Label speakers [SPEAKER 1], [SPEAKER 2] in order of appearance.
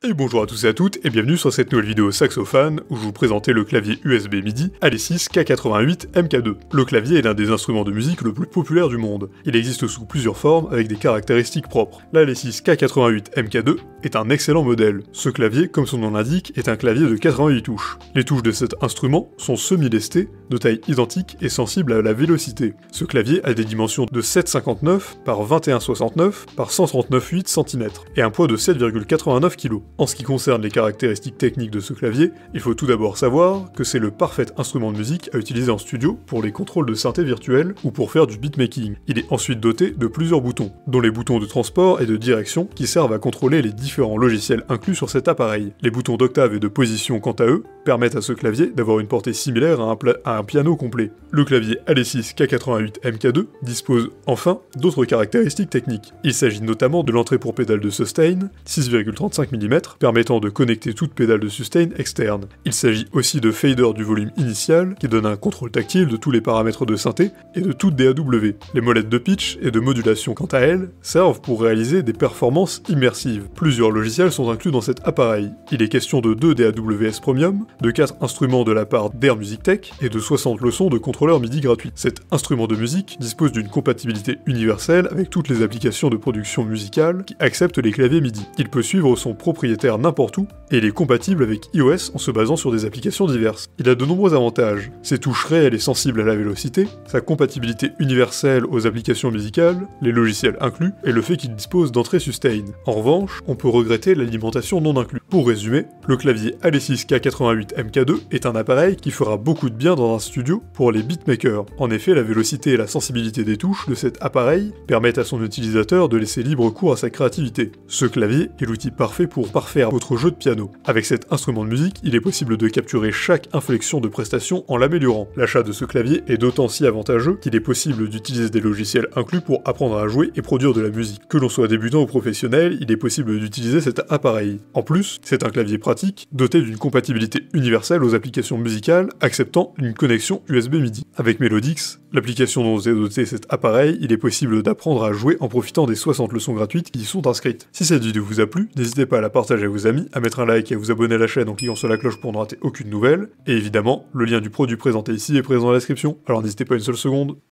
[SPEAKER 1] Et bonjour à tous et à toutes, et bienvenue sur cette nouvelle vidéo saxophone où je vous présentais le clavier USB MIDI Alesis K88 MK2. Le clavier est l'un des instruments de musique le plus populaire du monde. Il existe sous plusieurs formes avec des caractéristiques propres. L'Alesis K88 MK2 est un excellent modèle. Ce clavier, comme son nom l'indique, est un clavier de 88 touches. Les touches de cet instrument sont semi-lestées, de taille identique et sensibles à la vélocité. Ce clavier a des dimensions de 7,59 par 21,69 par 139,8 cm et un poids de 7,89 kg. En ce qui concerne les caractéristiques techniques de ce clavier, il faut tout d'abord savoir que c'est le parfait instrument de musique à utiliser en studio pour les contrôles de synthé virtuels ou pour faire du beatmaking. Il est ensuite doté de plusieurs boutons, dont les boutons de transport et de direction qui servent à contrôler les différents logiciels inclus sur cet appareil. Les boutons d'octave et de position, quant à eux, permettent à ce clavier d'avoir une portée similaire à un piano complet. Le clavier Alesis K88 MK2 dispose enfin d'autres caractéristiques techniques. Il s'agit notamment de l'entrée pour pédale de sustain, 6,35 mm, permettant de connecter toute pédale de sustain externe. Il s'agit aussi de fader du volume initial, qui donne un contrôle tactile de tous les paramètres de synthé et de toute DAW. Les molettes de pitch et de modulation, quant à elles, servent pour réaliser des performances immersives. Plusieurs logiciels sont inclus dans cet appareil. Il est question de 2 DAWS Premium, de 4 instruments de la part d'Air Music Tech et de 60 leçons de contrôleurs MIDI gratuits. Cet instrument de musique dispose d'une compatibilité universelle avec toutes les applications de production musicale qui acceptent les claviers MIDI. Il peut suivre son propriétaire n'importe où, et il est compatible avec iOS en se basant sur des applications diverses. Il a de nombreux avantages, ses touches réelles et sensibles à la vélocité, sa compatibilité universelle aux applications musicales, les logiciels inclus, et le fait qu'il dispose d'entrée sustain. En revanche, on peut regretter l'alimentation non inclue. Pour résumer, le clavier Alesis K88 MK2 est un appareil qui fera beaucoup de bien dans un studio pour les beatmakers. En effet, la vélocité et la sensibilité des touches de cet appareil permettent à son utilisateur de laisser libre cours à sa créativité. Ce clavier est l'outil parfait pour parfaire votre jeu de piano. Avec cet instrument de musique, il est possible de capturer chaque inflexion de prestation en l'améliorant. L'achat de ce clavier est d'autant si avantageux qu'il est possible d'utiliser des logiciels inclus pour apprendre à jouer et produire de la musique. Que l'on soit débutant ou professionnel, il est possible d'utiliser cet appareil. En plus, c'est un clavier pratique, doté d'une compatibilité universelle aux applications musicales, acceptant une connexion USB MIDI. Avec Melodix, l'application dont est doté cet appareil, il est possible d'apprendre à jouer en profitant des 60 leçons gratuites qui y sont inscrites. Si cette vidéo vous a plu, n'hésitez pas à la partager à vos amis, à mettre un like et à vous abonner à la chaîne en cliquant sur la cloche pour ne rater aucune nouvelle, et évidemment, le lien du produit présenté ici est présent dans la description, alors n'hésitez pas une seule seconde.